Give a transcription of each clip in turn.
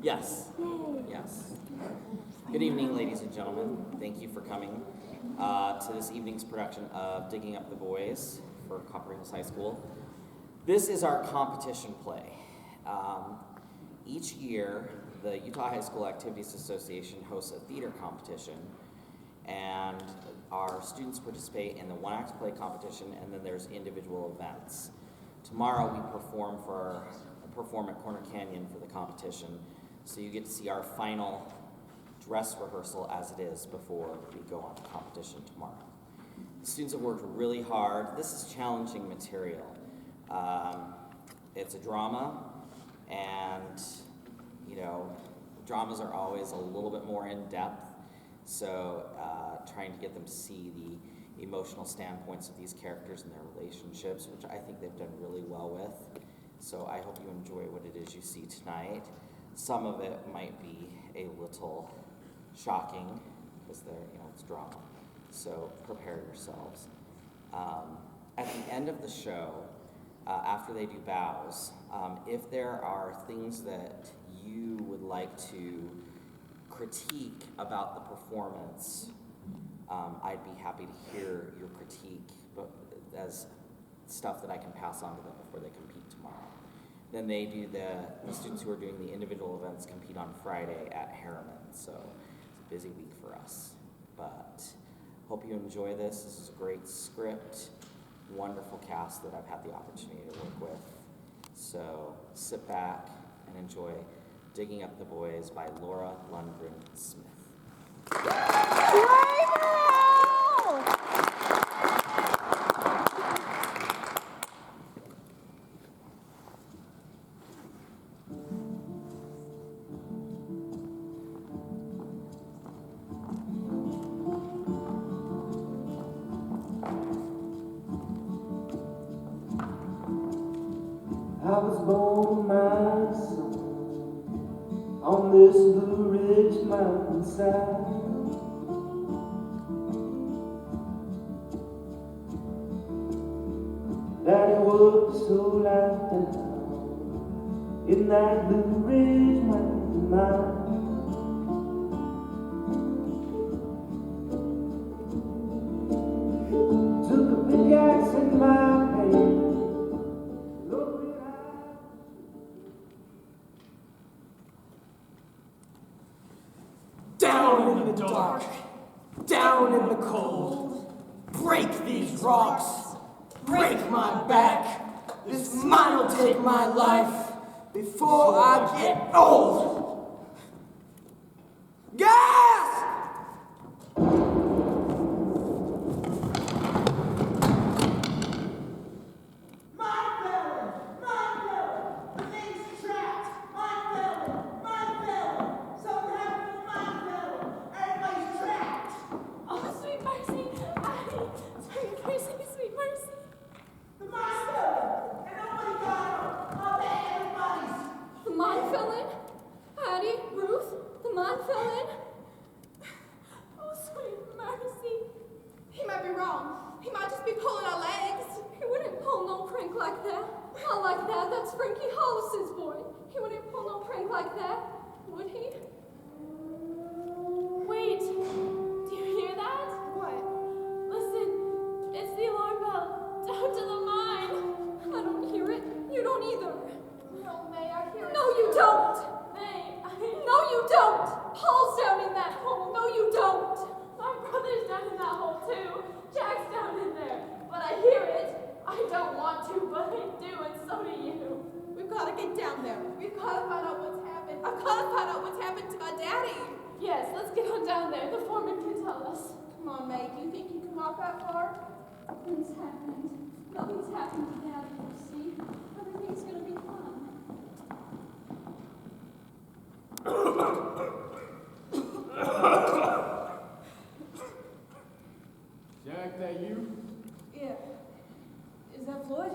Yes. Yes. Good evening, ladies and gentlemen. Thank you for coming to this evening's production of Digging Up the Boys for Copper Hills High School. This is our competition play. Each year, the Utah High School Activities Association hosts a theater competition, and our students participate in the one-act play competition, and then there's individual events. Tomorrow we perform at Corner Canyon for the competition, so you get to see our final dress rehearsal as it is before we go on to competition tomorrow. The students have worked really hard. This is challenging material. It's a drama, and dramas are always a little bit more in depth, so trying to get them to see the emotional standpoints of these characters and their relationships, which I think they've done really well with. So I hope you enjoy what it is you see tonight. Some of it might be a little shocking because it's drama. So prepare yourselves. At the end of the show, after they do bows, if there are things that you would like to critique about the performance, I'd be happy to hear your critique as stuff that I can pass on to them before they compete tomorrow. Then they do the students who are doing the individual events compete on Friday at Harriman, so it's a busy week for us. But hope you enjoy this. This is a great script, wonderful cast that I've had the opportunity to work with. So sit back and enjoy Digging Up the Boys by Laura Lundgren Smith. I was born, my son, on this Blue Ridge mountainside. Daddy worked so light down in that Blue Ridge mountain mine. Took a pickaxe in my hand. Down in the dark, down in the cold, break these rocks, break my back. This mine'll take my life before I get old. Gas! Jack, that you? Yeah. Is that Floyd?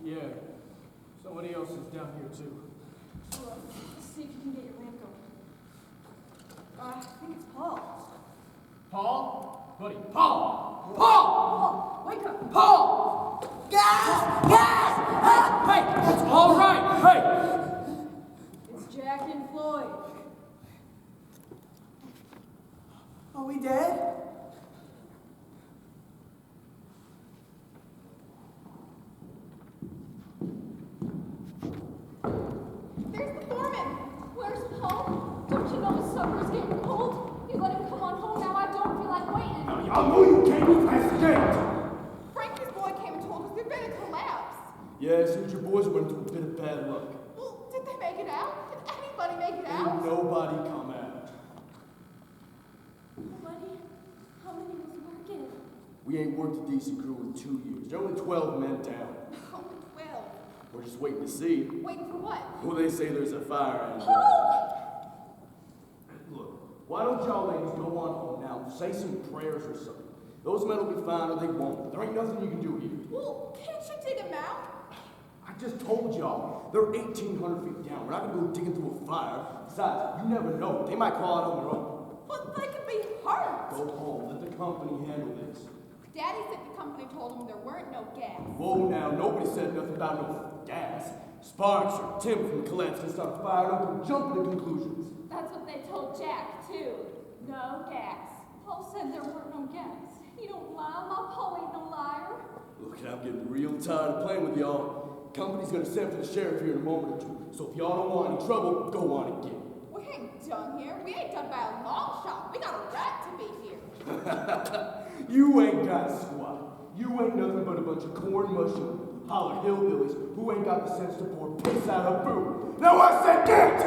Yeah. Somebody else is down here too. Well, let's see if you can get your ramp going. I think it's Paul. Paul? Buddy, Paul! Paul! Paul, wake up! Paul! Gas! Gas! Ah! Hey! he dead? There's the foreman. Where's Paul? Don't you know his supper's getting cold? You let him come on home now. I don't feel like waiting. I know you came past the gate. Frankie's boy came and told us there'd been a collapse. Yeah, it seems your boys went through a bit of bad luck. Well, did they make it out? Did anybody make it Ain't out? nobody come out. Nobody? How many was working? We ain't worked a decent crew in 2 years. There are only 12 men down. Only 12. We're just waiting to see. Waiting for what? Well, they say there's a fire and... Look, why don't y'all ladies go on home now, say some prayers or something. Those men will be fine or they won't. There ain't nothing you can do here. Well, can't you dig him out? I just told y'all, they're 1,800 feet down. We're not gonna go digging through a fire. Besides, you never know. They might crawl out on their own. But they could be hurt. Go home. Let the company handle this. Daddy said the company told him there weren't no gas. Whoa now, nobody said nothing about no gas. Sparks or timber from the collapse can start a fire. Don't jump to conclusions. That's what they told Jack, too. No gas. Paul said there weren't no gas. He don't lie. My Paul ain't no liar. Look, I'm getting real tired of playing with y'all. Company's gonna send for the sheriff here in a moment or two. So if y'all don't want any trouble, go on and get it. We ain't done here. We ain't done by a long shot. We got a right to be here. You ain't got squat. You ain't nothing but a bunch of corn mush and holler hillbillies who ain't got the sense to pour piss out of food. Now I said get!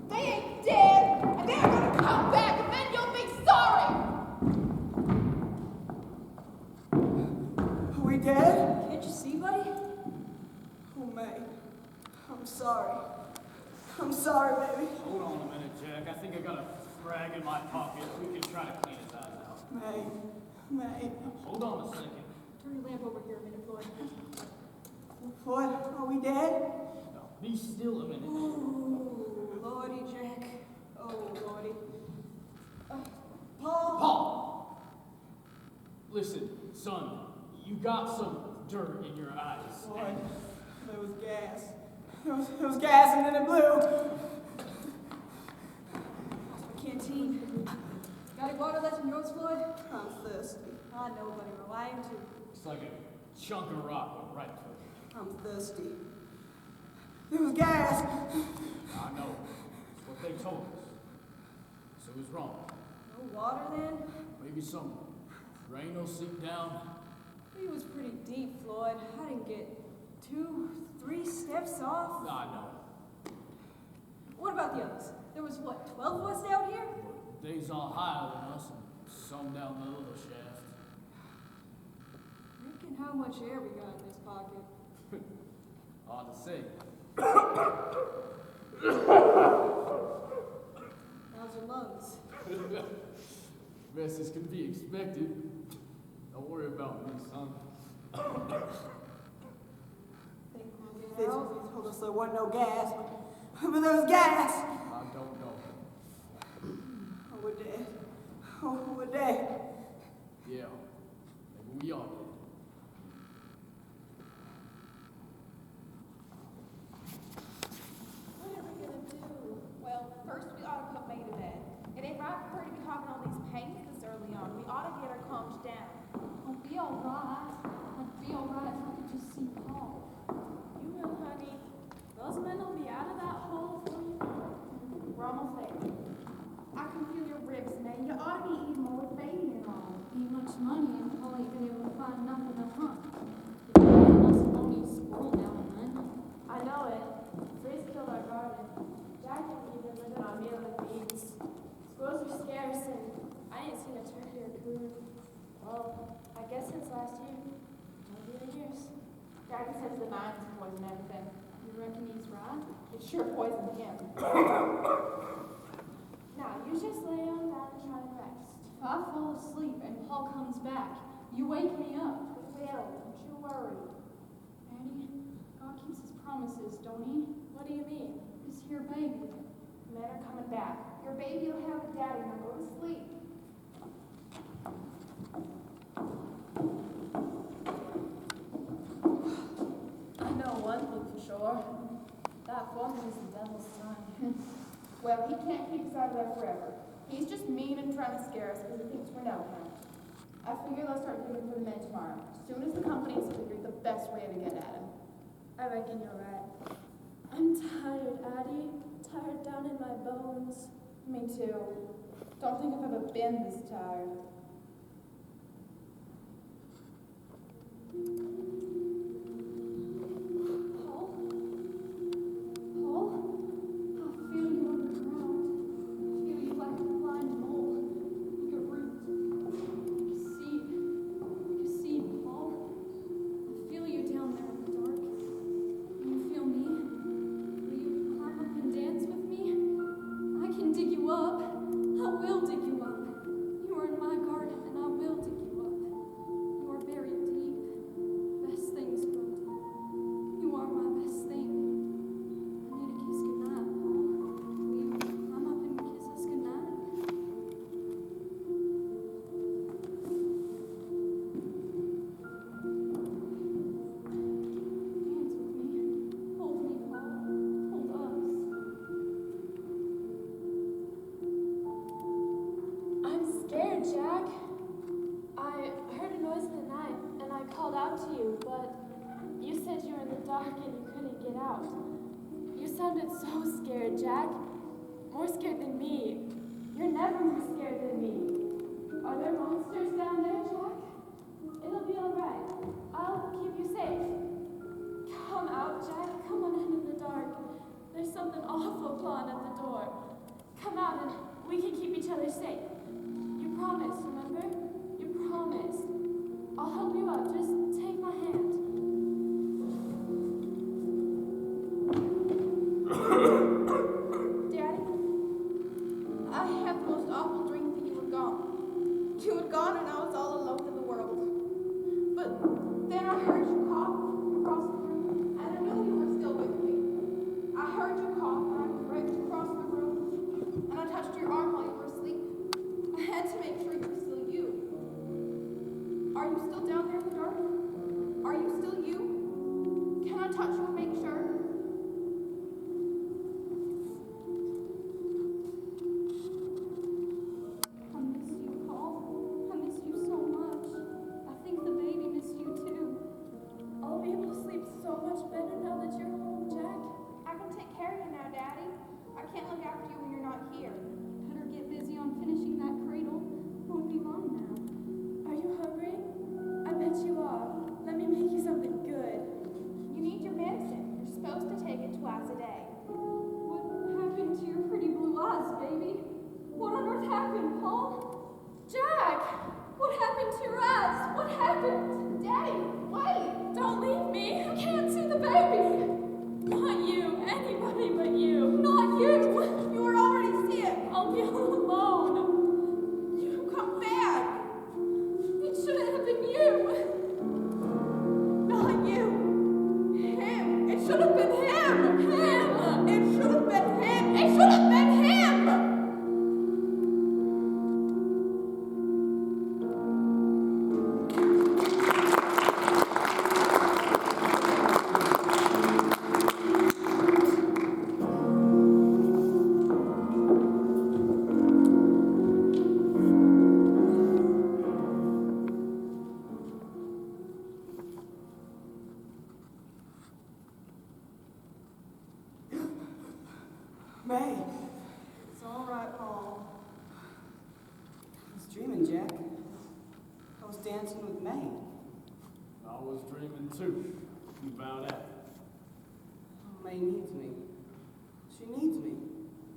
They ain't dead, and they're gonna come back, and then you'll be sorry. Are we dead? Can't you see, buddy? Oh, May. I'm sorry. I'm sorry, baby. Hold on a minute, Jack. I think I got a frag in my pocket. We can try to clean his eyes out. May. Hold on a second. Turn your lamp over here a minute, Floyd. Floyd, are we dead? No, be still a minute. Ooh, Lordy, Jack. Oh, Lordy. Paul. Paul! Listen, son, you got some dirt in your eyes. Floyd, there was gas. There was gas and then it blew. Canteen. Got any water left in yours, Floyd? I'm thirsty. I know, buddy. Well, I am too. It's like a chunk of rock went right through it. I'm thirsty. There was gas. I know. It's what they told us. So it was wrong. No water then? Maybe some rain will seep down. He was pretty deep, Floyd. I didn't get 2, 3 steps off. I know. What about the others? There was what, 12 of us out here? Days all higher than us and some down the little shaft. Reckon how much air we got in this pocket. Hard to say. How's your lungs? Best as can be expected. Don't worry about me, son. Think we'll get They out? told us there wasn't no gas, but there was gas. I don't know. Oh, we're dead. Oh, we're dead. Yeah, maybe we are dead. What are we gonna do? Well, first we ought to put May to bed. It ain't right for her to be having all these pains this early on. We ought to get her calmed down. I'll be alright. I'll be alright if I could just see Paul. You will, honey. Those men will be out of that hole for you. We're almost there. I can feel your ribs, May. You ought to be eating more with baby and all. Ain't much money and Paul ain't been able to find nothing to hunt. But man, us phony squirrel now and then. I know it. Freeze killed our garden. Jack and me been living on meal and beans. Squirrels are scarce, and I ain't seen a turkey or coon. Well, I guess since last year. Maybe in years. Daddy says the vines poison everything. You reckon he's right? It sure poisoned him. Now, you just lay on down and try to rest. If I fall asleep and Paul comes back, you wake me up. We will. Don't you worry. Daddy, God keeps his promises, don't he? What do you mean? This here baby. Men are coming back. Your baby will have a daddy. Now go to sleep. I know one thing for sure. That woman is the devil's son. Well, he can't keep us out of there forever. He's just mean and trying to scare us because he thinks we're no count. I figure they'll start looking for the men tomorrow, as soon as the company's figured the best way to get at him. I reckon you're right. I'm tired, Addie. Tired down in my bones. Me too. Don't think I've ever been this tired. Paul? Paul? I feel you on the ground. I feel you like a blind mole, like a root, like a seed, Paul. I feel you down there in the dark. Can you feel me? Will you climb up and dance with me? I can dig you up. I will dig you up. You are in my garden, and I will dig you up. You are buried deep. Best things grow deep. You are my best thing. I need a kiss goodnight, Paul. Will you climb up and kiss us goodnight? Dance with me. Hold me, Paul. Hold us. I'm scared, Jack. I heard a noise in the night, and I called out to you, but you said you were in the dark and you couldn't get out. You sounded so scared, Jack. More scared than me. You're never more scared than me. Are there monsters down there, Jack? It'll be all right. I'll keep you safe. Come out, Jack. Come on into the dark. There's something awful clawing at the door. Come out and we can keep each other safe. You promised, remember? You promised. I'll help you out. Just take my hand. Daddy, I had the most awful dream that you were gone. You had gone and I was all alone in the world. But then I heard you cough across the room, and I knew you were still with me. I heard you cough, and I crept across the room, and I touched your arm while you were asleep. I had to make sure you were still you. Are you still down there in the dark? Are you still you? Can I touch you and make sure? I miss you, Paul. I miss you so much. I think the baby missed you too. I'll be able to sleep so much better now that you're home, Jack. I can take care of you now, Daddy. I can't look after you when you're not here. Better get busy on finishing that cradle. Won't be long now. Are you hungry? I bet you are. Let me make you something good. You need your medicine. You're supposed to take it twice a day. What happened to your pretty blue eyes, baby? What on earth happened, Paul? Jack! What happened to your eyes? What happened? Daddy, wait! Don't leave me! I can't see the baby! Not you! Anybody but you! Not you! You were already sick. I'll be all alone! You come back. It shouldn't have been you! Not you. Him. It should have been him. Him. It should have been him. It should have been him. May. It's all right, Paul. I was dreaming, Jack. I was dancing with May. I was dreaming too. About that. May needs me. She needs me.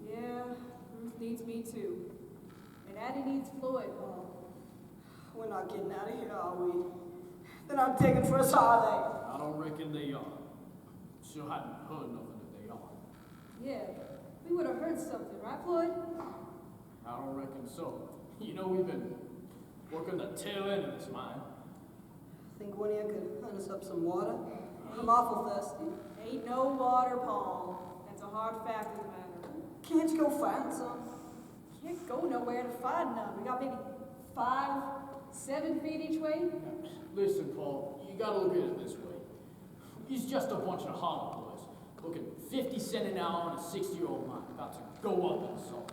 Yeah, Ruth needs me too. And Addie needs Floyd, Paul. We're not getting out of here, are we? Then I'm taking for us, are I don't reckon they are. Sure hadn't heard nothing if they are. Yeah, we would have heard something, right, Floyd? I don't reckon so. You know, we've been working the tail end of this mine. they? Think one of you could hunt us up some water? I'm awful thirsty. Ain't no water, Paul. That's a hard fact of the matter. Can't you go find some? Can't go nowhere to find none. We got maybe 5, 7 feet each way. Listen, Paul, you gotta look at it this way. He's just a bunch of hollow boys, looking 50 cents an hour on a 60-year-old mine, about to go up in salt.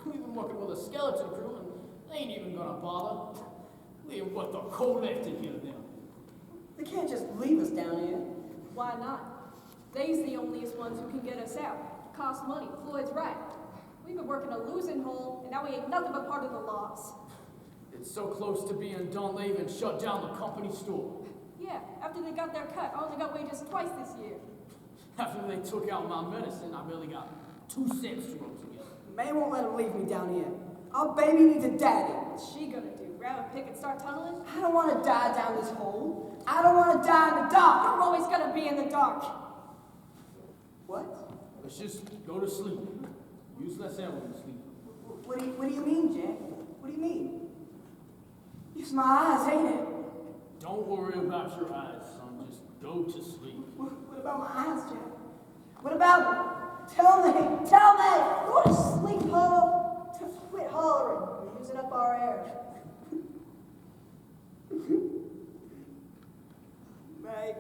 We've been working with a skeleton crew, and they ain't even gonna bother. We ain't what the collected here them. They can't just leave us down here. Why not? They's the onlyest ones who can get us out. It costs money. Floyd's right. We've been working a losing hole, and now we ain't nothing but part of the loss. It's so close to being done, they even shut down the company store. Yeah, after they got their cut, I only got wages twice this year. After they took out my medicine, I barely got 2 cents to rub together. May won't let him leave me down here. Our baby needs a daddy. What's she gonna do? Grab a pick and start tunneling? I don't want to die down this hole. I don't want to die in the dark. You're always gonna be in the dark. What? Let's just go to sleep. Use less air when you sleep. What do you mean, Jack? What do you mean? It's my eyes, ain't it? Don't worry about your eyes, son. Just go to sleep. What about my eyes, Jack? What about them? Tell me! Tell me! Go to sleep, Ho! Quit hollering. We're using up our air. May.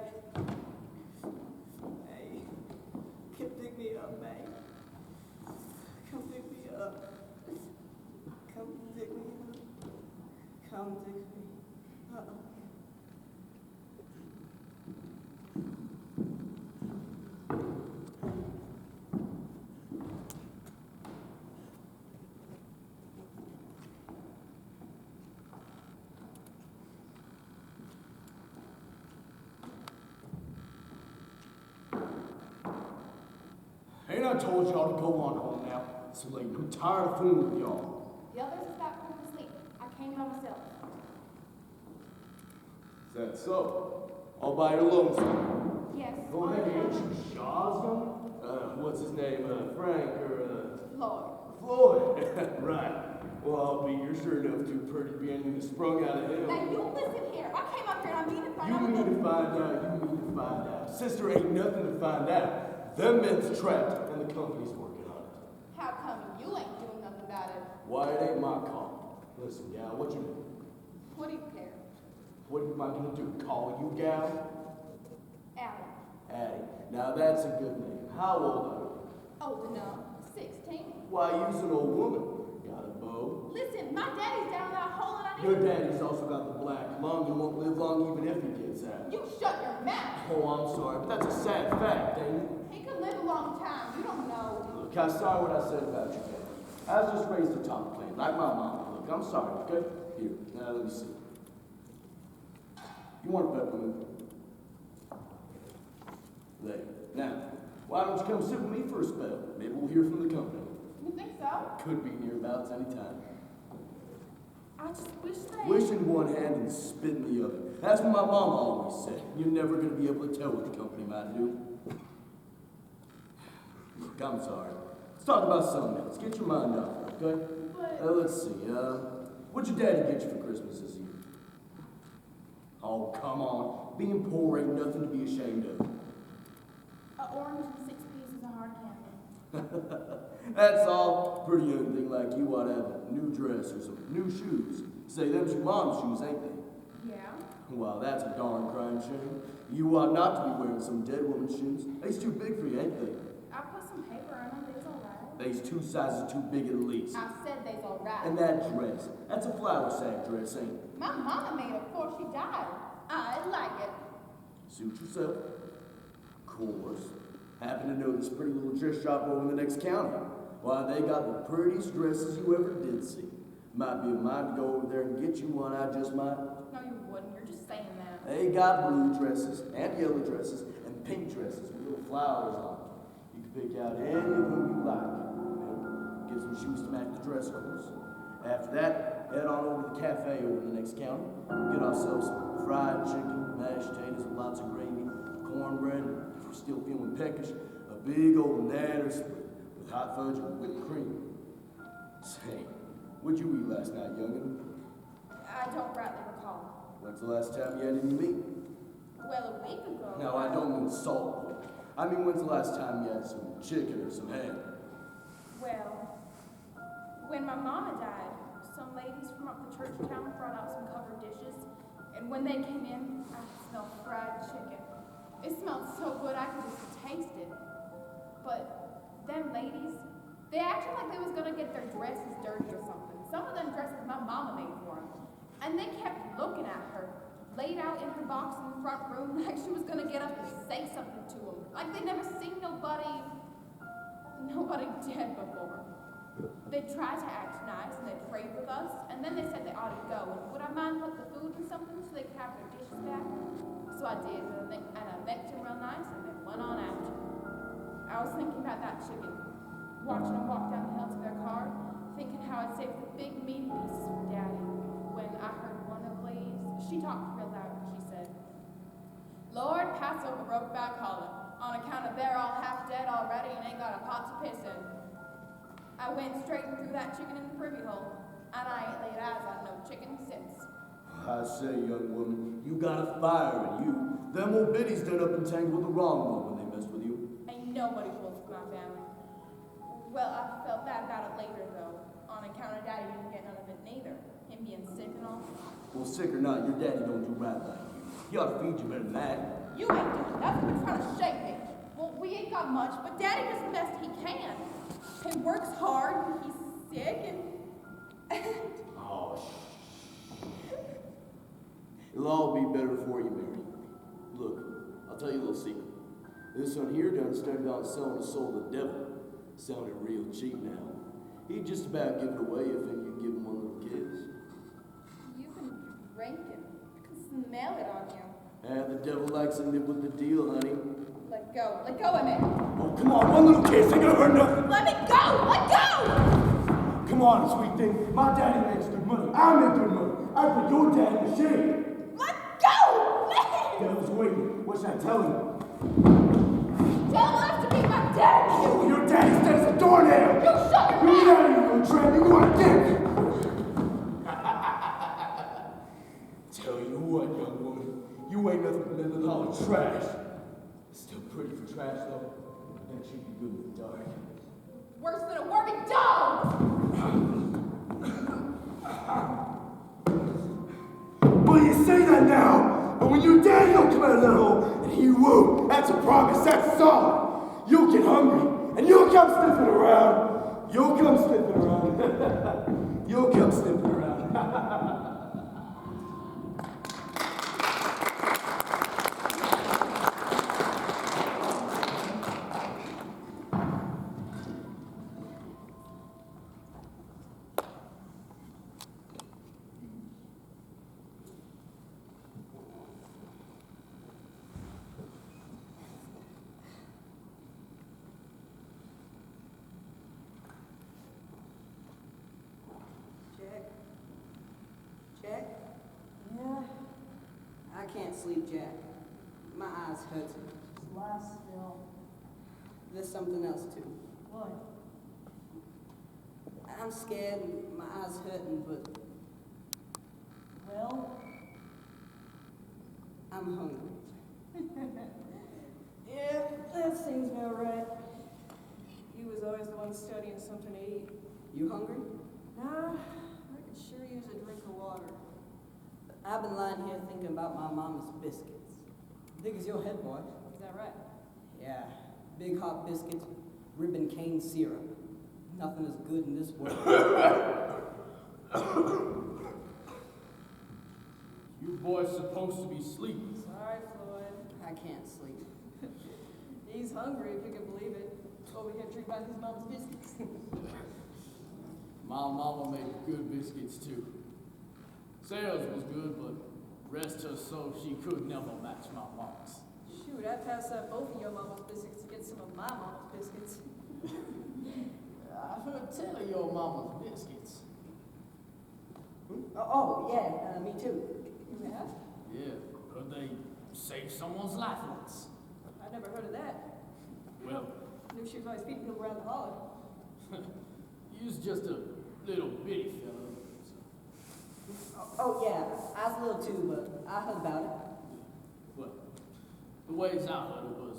May. Come pick me up, May. Come pick me up. Come pick me up. Come pick me up. Ain't I told y'all to go on home now? It's late. I'm tired of fooling with y'all. The others is back home to sleep. I came by myself. Is that so? All by your lonesome. Yes. Oh, hey, ain't you Shaw's going? What's his name? Frank or, Lord. Floyd. Right. Well, I'll be your sure enough too pretty to be anything that sprung out of him. Now you listen here. I came up here and I mean to find You out. mean to find out, you mean to find out. Sister, ain't nothing to find out. Them men's trapped and the company's working on it. How come you ain't doing nothing about it? Why, it ain't my call. Listen, gal, what you mean? What do you care? What am I gonna do, call you gal? Adam. Addie. Now that's a good name. How old are you? Old enough. 16. Why, you's an old woman. Got a beau? Listen, my daddy's down that hole and I need Your daddy's also got the black lung and won't live long even if he gets out. You shut your mouth. Oh, I'm sorry, but that's a sad fact, ain't it? He could live a long time. You don't know. Look, I saw what I said about you, man. I was just raised a top clan, like my mom. Look, I'm sorry, okay? Here, now let me see. You want a peppermint? There. Now, why don't you come sit with me for a spell? Maybe we'll hear from the company. You think so? Could be nearabouts any time. I just wish they... Wish in one hand and spit in the other. That's what my mama always said. You're never going to be able to tell what the company might do. Look, I'm sorry. Let's talk about something else. Get your mind off it, okay? But... Let's see. What'd your daddy get you for Christmas this year? Oh, come on. Being poor ain't nothing to be ashamed of. An orange and 6 pieces of hard candy. That's all. Pretty young thing like you ought to have a new dress or some new shoes. Say, them's your mom's shoes, ain't they? Yeah. Well, that's a darn crying shame. You ought not to be wearing some dead woman's shoes. They's too big for you, ain't they? I put some paper on them, but it's alright. They's 2 sizes too big at least. I said they's alright. And that dress, that's a flour sack dress, ain't it? My mama made it before she died. I like it. Suit yourself. Of course. Happen to know this pretty little dress shop over in the next county. Why, they got the prettiest dresses you ever did see. Might be a mind to go over there and get you one, I just might. No, you wouldn't. You're just saying that. They got blue dresses, and yellow dresses, and pink dresses with little flowers on them. You can pick out any of them you like. And get some shoes to match the dress, of course. After that, head on over to the cafe over in the next county. Get ourselves some fried chicken, mashed potatoes with lots of gravy, cornbread, and if we're still feeling peckish, a big old natter split with hot fudge and whipped cream. Say, what'd you eat last night, youngin'? I don't rightly recall. When's the last time you had any meat? Well, a week ago. No, I don't mean salt pork. I mean, when's the last time you had some chicken or some ham? Well, when my mama died, some ladies from up the church town brought out some covered dishes, and when they came in, I smelled fried chicken. It smelled so good I could just taste it. But them ladies, They acted like they was gonna get their dresses dirty or something. Some of them dresses my mama made for them. And they kept looking at her, laid out in her box in the front room like she was gonna get up and say something to them. Like they'd never seen nobody dead before. They tried to act nice and they prayed with us, and then they said they ought to go. And would I mind put the food in something so they could have their dishes back? So I did, and I thanked them real nice, and they went on out. I was thinking about that chicken, watching them walk down the hill to their car, thinking how I'd saved the big meaty pieces for Daddy. When I heard one of the ladies, she talked real loud, and she said, "Lord, pass over Brokeback Hollow, on account of they're all half dead already and ain't got a pot to piss in." I went straight and threw that chicken in the privy hole, and I ain't laid eyes on no chicken since. I say, young woman, you got a fire in you. Them old biddies done up and tangled with the wrong one when they messed with you. Ain't nobody fools with my family. Well, I felt bad about it later, though, on account of Daddy didn't get none of it neither. Him being sick and all. Well, sick or not, your daddy don't do right by you. He ought to feed you better than that. You ain't doing nothing but trying to shake me. Well, we ain't got much, but Daddy does the best he can. He works hard, and he's sick, and... Oh, shh. It'll all be better for you, Mary. Look, I'll tell you a little secret. This one here done started on selling his soul to the devil. Sounded real cheap now. He'd just about give it away if you give him one little kiss. You've been drinking. I can smell it on you. And the devil likes to live with the deal, honey. Let go of me. Oh, come on, one little kiss ain't gonna hurt nothing. Let me go! Let go! Come on, sweet thing. My daddy makes good money. I make good money. I put your dad in shame. Let go! Please! Devil's waiting. What should I tell him? Tell him I have to be my dad! Oh, your daddy's dead as a doornail. You shut your You mouth! out of here, you tramp. You want to dick. Tell you what, young woman. You ain't nothing but that little hollow trash. Still pretty for trash, though. That should be good in the dark. Worse than a working dog! Well, you say that now, but when your daddy don't come out of that hole, and he won't, that's a promise, that's solid. You'll get hungry, and you'll come sniffing around. You'll come sniffing around. You'll come sniffing around. Jack? Yeah? I can't sleep, Jack. My eyes hurt. Just lie still. There's something else, too. What? I'm scared and my eyes hurting, but... Well? I'm hungry. Yeah, that seems about right. You was always the one studying something to eat. You hungry? Nah, I could sure use a drink of water. I've been lying here thinking about my mama's biscuits. Big as your head, boy. Is that right? Yeah, big hot biscuits, ribbon cane syrup. Nothing is good in this world. You boys supposed to be sleeping. Sorry, Floyd. I can't sleep. He's hungry, if you can believe it. Over here drinking about his mama's biscuits. My mama made good biscuits too. Sales was good, but rest her soul, she could never match my mama's. Shoot, I'd pass up both of your mama's biscuits to get some of my mama's biscuits. I've heard tell of your mama's biscuits. Oh, yeah, me too. You have? Yeah, heard they saved someone's life once. I never heard of that. Well, Knew she was always feeding people around the holler. you's just a little bitty fella. Oh, yeah, I was little too, but I heard about it. Well, the ways I heard it was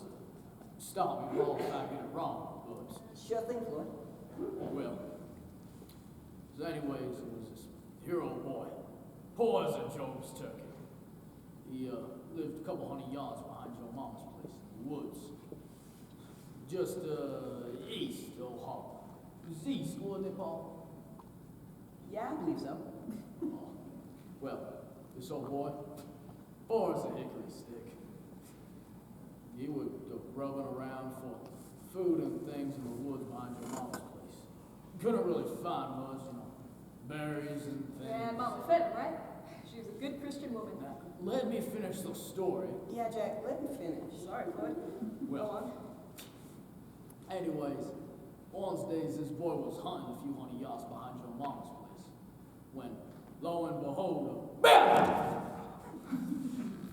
stop me wrong if I get it wrong, but Sure thing, Floyd. well, so anyways, it was this hero boy, poor as a Job's turkey. He lived a couple hundred yards behind your mama's place in the woods, just east of Old Hollow. Z school, isn't it, Paul? Yeah, I believe so. Oh. Well, this old boy, poor as a hickory stick. He would go grubbing around for food and things in the woods behind your mama's place. Couldn't really find much, berries and things. And Mama fed him, right? She was a good Christian woman. Now, let me finish the story. Yeah, Jack, let me finish. Sorry, Floyd. Well, Go on. anyways, one of these days this boy was hunting a few hundred yards behind your mama's place. When, lo and behold, BAM!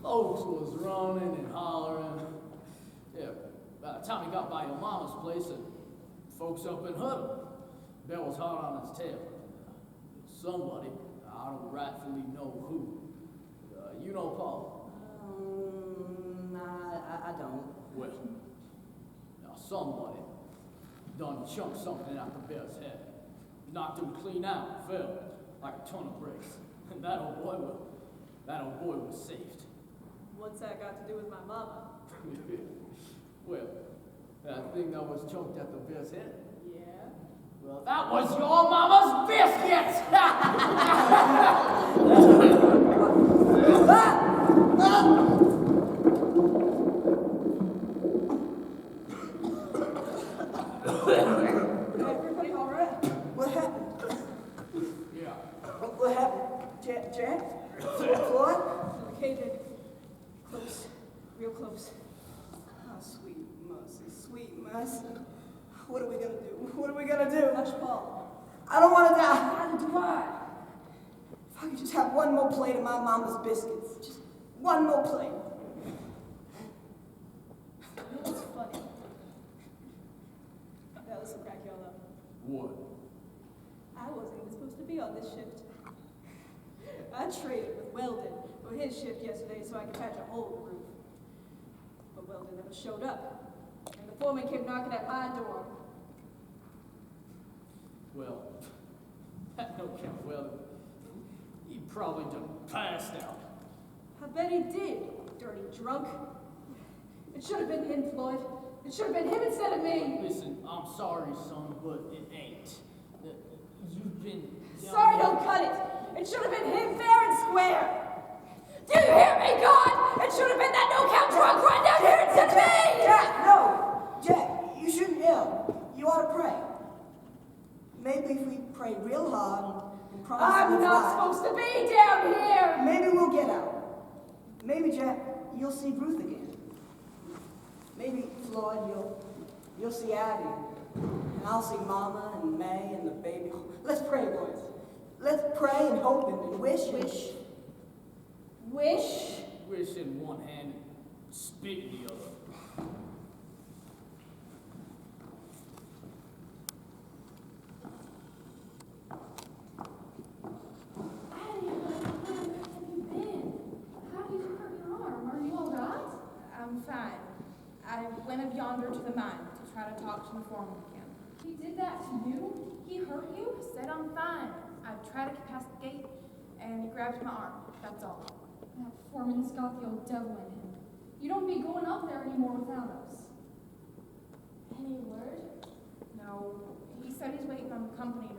Folks was running and hollering. Yeah, by the time he got by your mama's place, the folks up and hurt him. Bear was hot on his tail. Somebody, I don't rightfully know who. You know Paul? Nah, I don't. Well, now somebody done chunked something out the bear's head. Knocked him clean out, fell like a ton of bricks. And that old boy was saved. What's that got to do with my mama? Well, that thing that was chunked at the bear's head. Yeah? Well, that was your mama's biscuits! Everybody all right? What happened? Yeah. What happened? Jack? Floyd? Okay, Dick. Close. Real close. Oh, sweet mercy, sweet mercy. What are we gonna do? What are we gonna do? Hush, Paul. I don't wanna die. Neither do I. If I could just have one more plate of my mama's biscuits. Just one more plate. You know what's funny? Now, this will crack you all up. What? I wasn't even supposed to be on this shift. I traded with Weldon for his shift yesterday so I could patch a hole in the roof. But Weldon never showed up. And the foreman kept knocking at my door. Well, that no count well. He probably done passed out. I bet he did, dirty drunk. It should have been him, Floyd. It should have been him instead of me. Listen, I'm sorry, son, but it ain't. You've been... Sorry, don't cut it. It should have been him fair and square. Do you hear me, God? It should have been that no-count drunk right down here instead of me! Jack, no! Jack, you shouldn't yell. You ought to pray. Maybe if we pray real hard and promise I'm not supposed to be down here! maybe we'll get out. Maybe, Jack, you'll see Ruth again. Maybe, Floyd, you'll see Abby. And I'll see Mama and May and the baby. Let's pray, boys. Let's pray and hope and wish. Wish? Wish in one hand and spit in the other. Addie, where have you been? How did you hurt your arm? Are you all right? I'm fine. I went up yonder to the mine to try to talk to the foreman again. He did that to you? He hurt you? Said I'm fine. I tried to get past the gate, and he grabbed my arm. That's all. That foreman's got the old devil in him. You don't be going up there anymore without us. Any word? No. He said he's waiting on the company to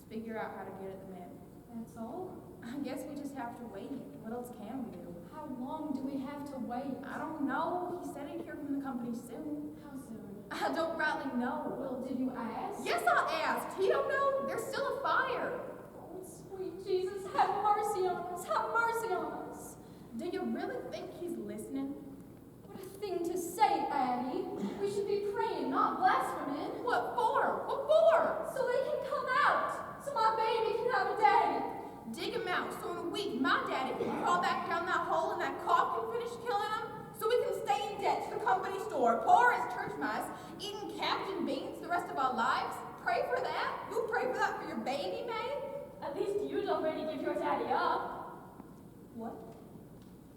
figure out how to get at the men. That's all? I guess we just have to wait. What else can we do? How long do we have to wait? I don't know. He said he'd hear from the company soon. How soon? I don't rightly know. Well, did you ask? Yes, I asked. He don't know. There's still a fire. Oh, sweet Jesus, have mercy on us. Have mercy on us. Do you really think he's listening? What a thing to say, Addie. We should be praying, not blaspheming. What for? What for? So they can come out. So my baby can have a daddy. Dig him out so in a week my daddy can crawl back down that hole and that cough can finish killing him so we can stay in debt to the company store, poor as church mice, eating cabbage and beans the rest of our lives. Pray for that. You pray for that for your baby, May? At least you'd already give your daddy up. What?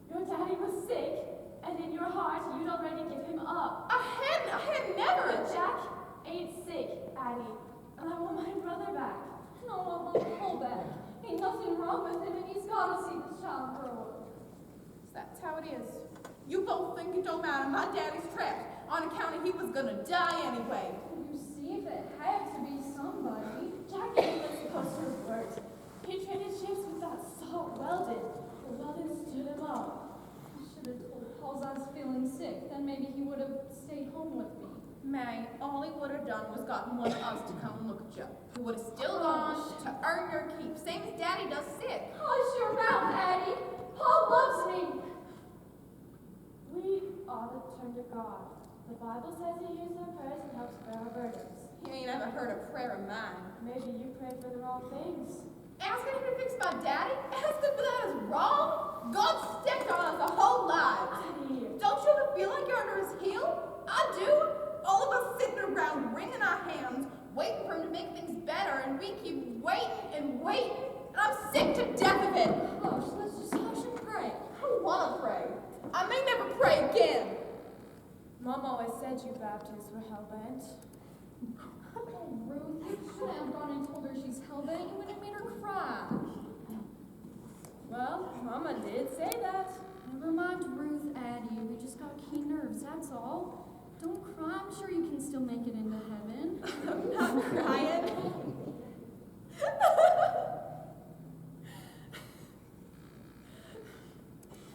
Your daddy was sick, and in your heart you'd already give him up. I had never. But Jack ain't sick, Addie, and I want my brother back. And I want my Paul back. Ain't nothing wrong with him, and he's got to see this child grow up. That's how it is. You both think it don't matter. My daddy's trapped on account of he was gonna die anyway. You see, if it had to be some May, all he would have done was gotten one of us to come and look at you. He would have still gone to earn your keep, same as Daddy does sick. Hush your mouth, Addie. Paul loves me. We ought to turn to God. The Bible says he hears our prayers and helps bear our burdens. You ain't ever heard a prayer of mine. Maybe you pray for the wrong things. Asking him to fix my daddy? Asking for that is wrong? God stepped on us a whole lives. Don't you ever feel like you're under his heel? I do. All of us sitting around wringing our hands, waiting for him to make things better, and we keep waiting and waiting. And I'm sick to death of it. Hush, let's just hush and pray. I don't want to pray. I may never pray again. Mom always said you Baptists were hell-bent. Oh, Ruth, you should have gone and told her she's hell-bent. You would have made her cry. Well, Mama did say that. Never mind Ruth, Addie. We just got keen nerves, that's all. Don't cry. I'm sure you can still make it into heaven. I'm not crying.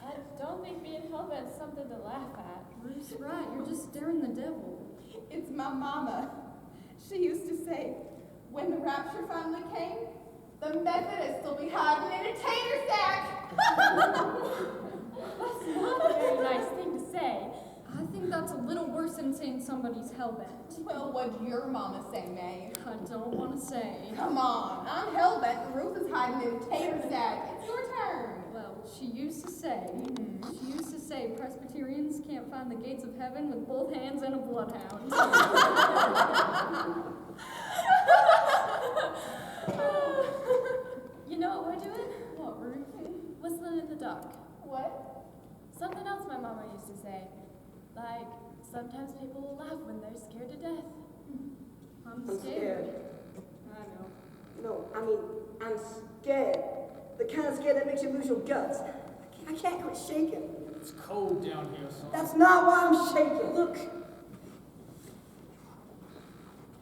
I don't think being hell-bent is something to laugh at. Ruth's right. You're just staring the devil. It's my mama. She used to say, when the rapture finally came, the Methodists will be hiding in a tater sack. That's not a very nice thing to say. I think that's a little worse than saying somebody's hell-bent. Well, what'd your mama say, May? I don't want to say. Come on, I'm hell-bent and Ruth is hiding in a tater sack. It's your turn. Well, she used to say, Presbyterians can't find the gates of heaven with both hands and a bloodhound. You know what we're doing? What, Ruth? Whistling in the dark. What? Something else my mama used to say. Like, sometimes people will laugh when they're scared to death. I'm I'm scared. scared. I know. No, I mean, I'm scared. The kind of scared that makes you lose your guts. I can't quit shaking. It's cold down here, son. That's not why I'm shaking. Look.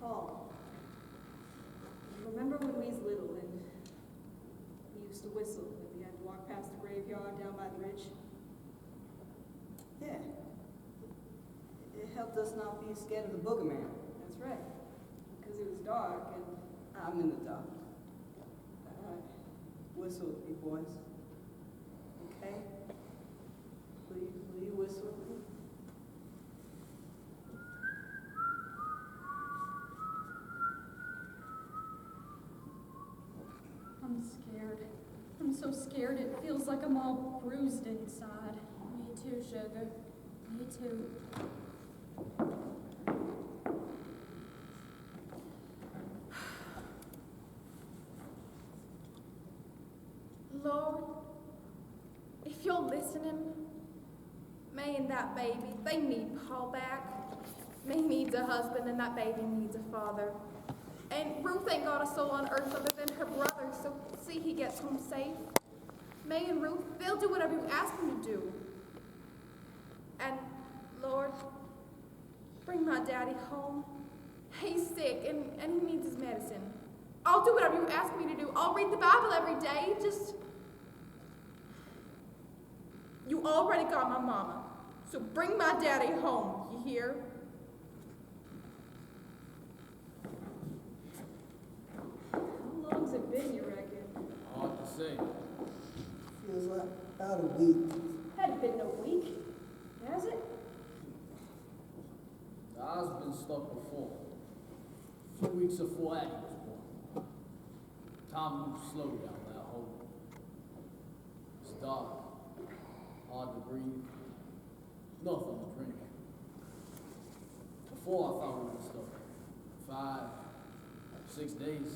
Paul, remember when we was little and we used to whistle when we had to walk past the graveyard down by the ridge? Yeah. It helped us not be scared of the boogeyman. That's right, because it was dark and I'm in the dark. Whistle with me, boys. Okay? Will you whistle with me? I'm scared. I'm so scared it feels like I'm all bruised inside. Me too, sugar. Me too. Lord, if you're listening, May and that baby, they need Paul back. May needs a husband and that baby needs a father. And Ruth ain't got a soul on earth other than her brother, so see he gets home safe. May and Ruth, they'll do whatever you ask them to do. And Lord, bring my daddy home. He's sick and he needs his medicine. I'll do whatever you ask me to do. I'll read the Bible every day. Just, you already got my mama. So bring my daddy home, you hear? how long's it been, you reckon? Hard to say. Feels like about a week. Hadn't been no week, has it? I've been stuck before. A few weeks before Addie was born. Time moves slow down that hole. It's dark, hard to breathe, nothing to drink. Before I thought we were stuck 5, 6 days.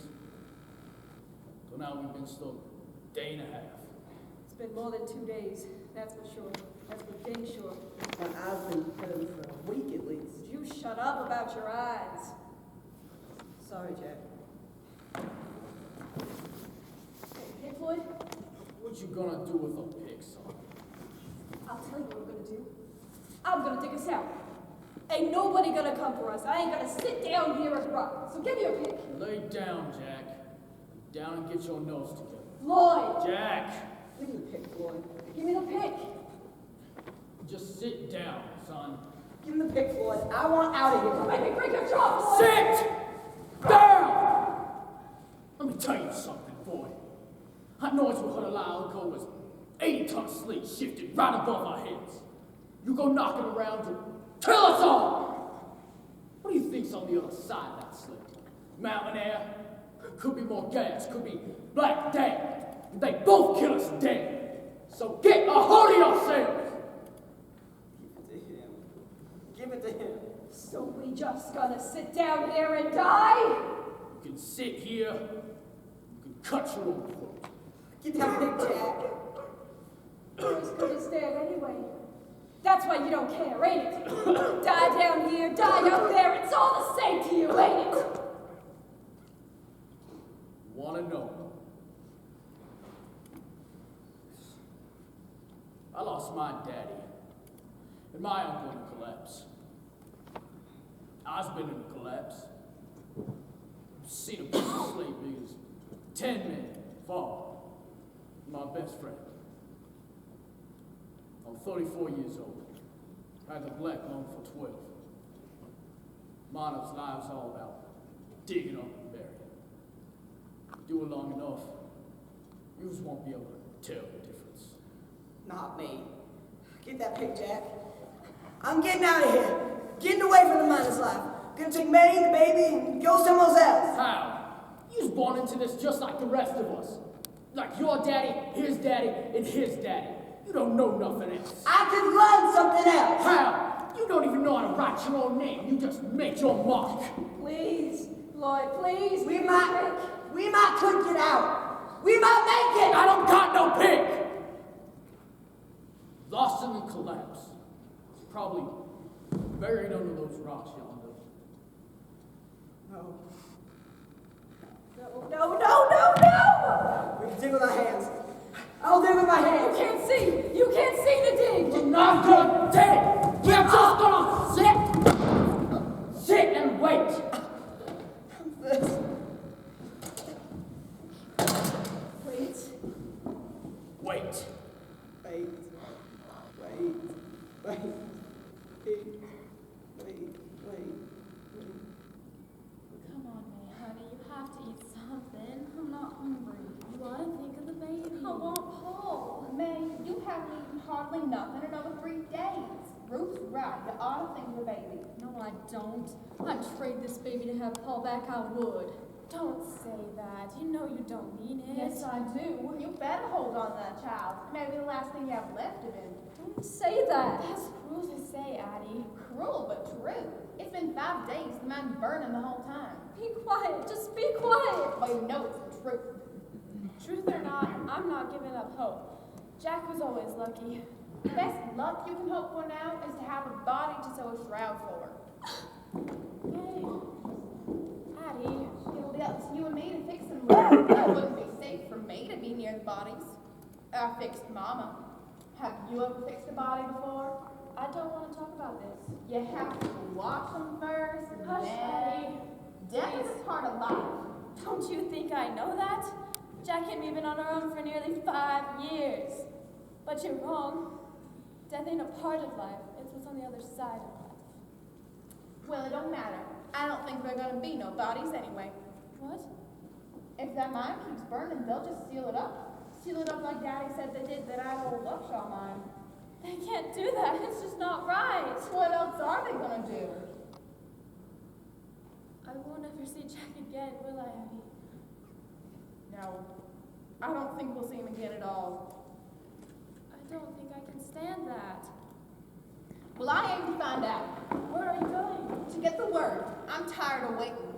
So now we've been stuck a day and a half. It's been more than 2 days, that's for sure. That's for dang sure. And I've been feeling for a week at least. You shut up about your eyes. Sorry, Jack. Hey, Floyd, What you gonna do with a pig, son? I'll tell you what I'm gonna do. I'm gonna dig us out. Ain't nobody gonna come for us. I ain't gonna sit down here and rock. So give me your pick. Lay down, Jack. Lay down and get your nose together. Floyd! Jack! Give me the pick, boy. Give me the pick. Just sit down, son. Give him the pick, Floyd. I want out of here. Don't make me break your jaw, Floyd. Sit down! Let me tell you something, boy. I know what you heard a while ago was 80-ton slate shifted right above our heads. You go knocking around to kill us all! What do you think's on the other side of that slate? Mountain air? Could be more gas, could be Black Death. They both kill us dead. So get a hold of yourself! Give it to him. So we just gonna sit down here and die? You can sit here, you can cut your own throat. Get that big Jack. You're as good as dead anyway. That's why you don't care, ain't it? Die down here, die out there, it's all the same to you, ain't it? Wanna know? I lost my daddy and my uncle in a collapse. I've been in a collapse. Seen a piece of slate big as 10 men fall. My best friend. I'm 34 years old. I had the black lung for 12. Monarch's life's all about digging up and burying. Do it long enough, you just won't be able to tell the difference. Not me. Get that pick, Jack. I'm getting out of here. Getting away from the miner's life. Gonna take May, the baby, and go somewhere else. How? You was born into this just like the rest of us. Like your daddy, and his daddy. You don't know nothing else. I could learn something else. How? You don't even know how to write your own name. You just make your mark. Please, Lloyd, please. We might could get out. We might make it. I don't got no pick. Lost in the collapse. It's probably buried under those rocks yonder. No. No! We can dig with our hands. I'll dig with my hands. You can't see the dig! We're not gonna dig! We're just gonna sit and wait! Wait. Come on, May, honey, you have to eat something. I'm not hungry. You want to think of the baby? I want Paul. May, you haven't eaten hardly nothing in over 3 days. Ruth's right. You ought to think of the baby. No, I don't. I'd trade this baby to have Paul back, I would. Don't say that. You know you don't mean it. Yes, I do. You better hold on to that child. Maybe the last thing you have left of him. Don't say that. That's cruel to say, Addie. Cruel, but true. It's been 5 days. The man's burning the whole time. Be quiet. Just be quiet. Well, you know it's the truth. Truth or not, I'm not giving up hope. Jack was always lucky. The best luck you can hope for now is to have a body to sew a shroud for. Hey, Addie. It'll be up to you and me to fix them. It wouldn't be safe for me to be near the bodies. I fixed Mama. Have you ever fixed a body before? I don't want to talk about this. You have to watch them first, and Hush, then... Addie. Death is a part of life. Don't you think I know that? Jack and me have been on our own for nearly 5 years. But you're wrong. Death ain't a part of life. It's what's on the other side of life. Well, it don't matter. I don't think there are gonna be no bodies anyway. What? If that mine keeps burning, they'll just seal it up. Seal it up like Daddy said they did that old Upshaw mine. They can't do that. It's just not right. What else are they gonna do? I won't ever see Jack again, will I, Abby? No, I don't think we'll see him again at all. I don't think I can stand that. Well, I aim to find out. Where are you going? To get the word. I'm tired of waiting.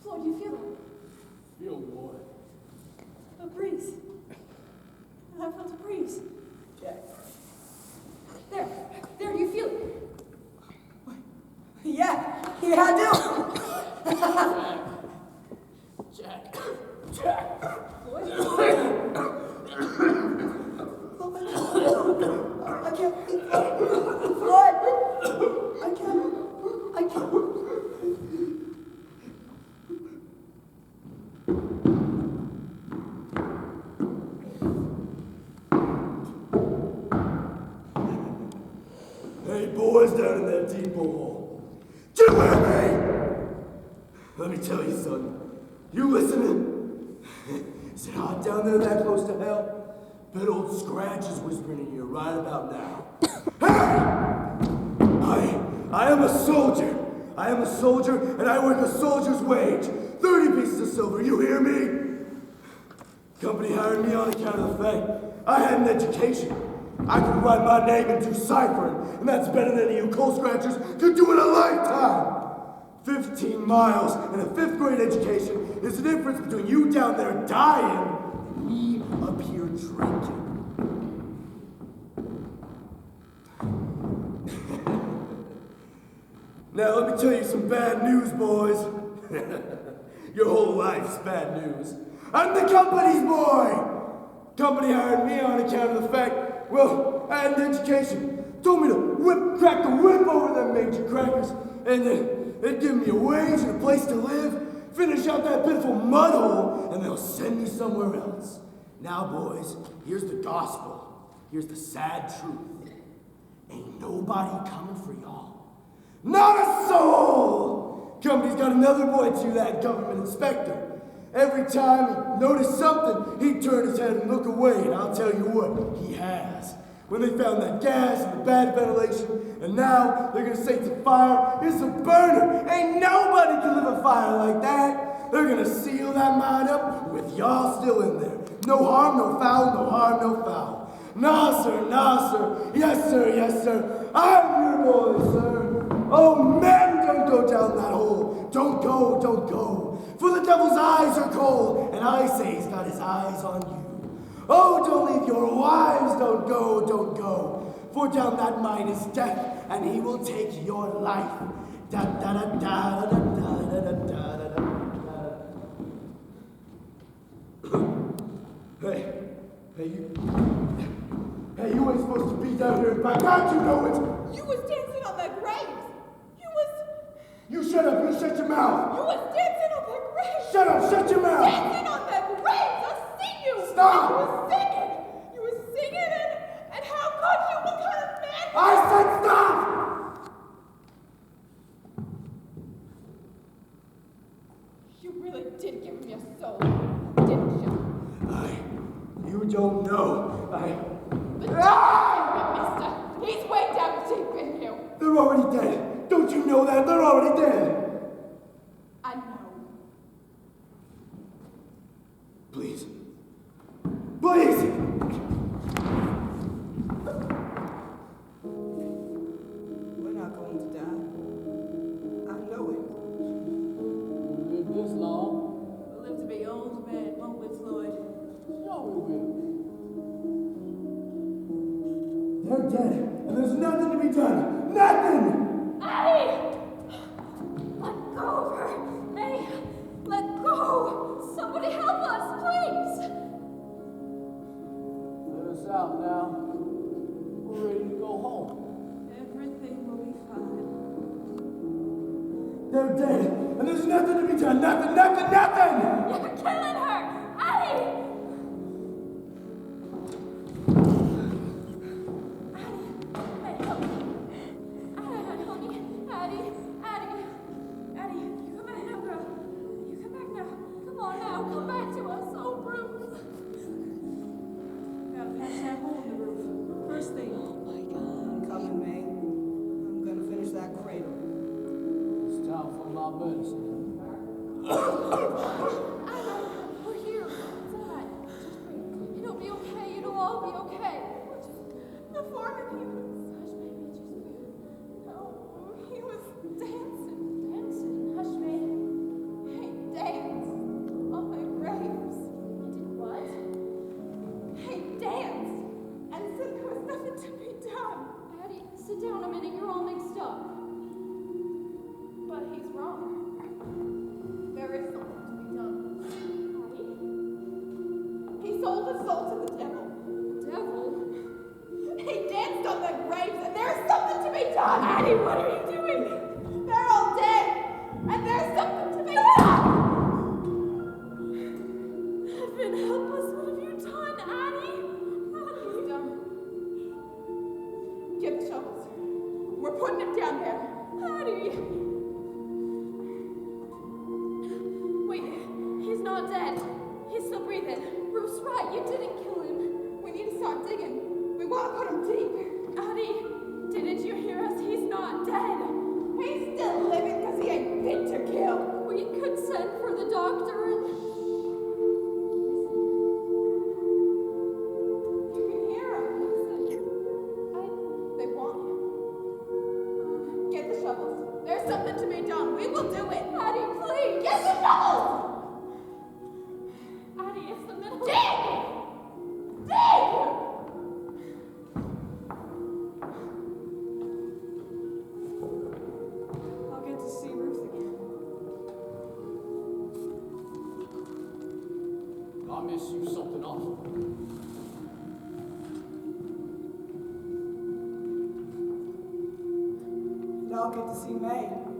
Floyd, you feel it? Feel what? A breeze. I felt a breeze. Jack. There, do you feel it? Yeah, I do. Jack. Floyd? I can't. Floyd. I can't. people wall. Do you hear me? Let me tell you, son. You listening? Is it hot down there that close to hell? Bet old Scratch is whispering in your ear right about now. Hey! I am a soldier. I am a soldier, and I work a soldier's wage. 30 pieces of silver, you hear me? Company hired me on account of the fact I had an education. I could write my name and do ciphering, and that's better than any you coal scratchers could do in a lifetime. 15 miles and a 5th grade education is the difference between you down there dying and me up here drinking. Now let me tell you some bad news, boys. Your whole life's bad news. I'm the company's boy. Company hired me on account of the fact, well, I had an education. Told me to crack the whip over them major crackers, and then they'd give me a wage and a place to live, finish out that pitiful mud hole, and they'll send me somewhere else. Now, boys, here's the gospel. Here's the sad truth. Ain't nobody coming for y'all. Not a soul! Company's got another boy to that government inspector. Every time he noticed something, he'd turn his head and look away, and I'll tell you what, he has. When they found that gas and the bad ventilation, and now they're gonna say the fire is a burner. Ain't nobody can live a fire like that. They're gonna seal that mine up with y'all still in there. No harm, no foul, no harm, no foul. Nah, sir, nah, sir. Yes, sir, yes, sir. I'm your boy, sir. Oh, men, don't go down that hole. Don't go, don't go. For the devil's eyes are cold, and I say he's got his eyes on you. Oh, don't leave your wives, don't go, don't go. For down that mine is death, and he will take your life. Da da da da da da da da da da. Hey, you ain't supposed to be down here in back. How'd you know it? You was dancing on the graves. You shut up, you shut your mouth. You was dancing on the graves. Shut up, shut your mouth. Dancing on the graves. I see you. Stop. You was singing. You was singing and how could you? What kind of man? I said stop. You really did give me a soul, didn't you? You don't know. Mister. He's way down deep in you. They're already dead. Don't you know that? They're already dead. I know. Please. Please! We're not going to die. I know it. You live this long? We'll live to be old and bad, won't we, Floyd? Yeah, we will. They're dead, and there's nothing to be done. Nothing! Addie! Let go of her! Hey, let go! Somebody help us, please! Let us out now. We're ready to go home. Everything will be fine. They're dead, and there's nothing to be done. Nothing, nothing, nothing! You're killing her! Addie! Medicine. We're here. It's all right. Just breathe. It'll be okay. It'll all be okay. The foreman, he was. Hush, baby. Just breathe. No, he was dancing. Dancing. Hush, baby. He danced on the graves. He did what? He danced and said there was nothing to be done. Addie, sit down a minute. You're all mixed up. But he's wrong. There is something to be done. Addie? He sold his soul to the devil. Devil? He danced on the graves, and there's something to be done. Addie, what are you doing? They're all dead, and there's something to be done. Heaven help us. What have you done, Addie? He's done. Get the shovels. We're putting him down there. You didn't kill him. We need to start digging. We want to put him deep. Addie, didn't you hear us? He's not dead. He's still living because he ain't fit to kill. We could send for the doctor and... You can hear him. They want him. Get the shovels. There's something to be done. We will do it. Addie, please! Get the shovels! Addie, it's the middle... Dig! Dig! I'll get to see Ruth again. I miss you something awful. And I'll get to see May.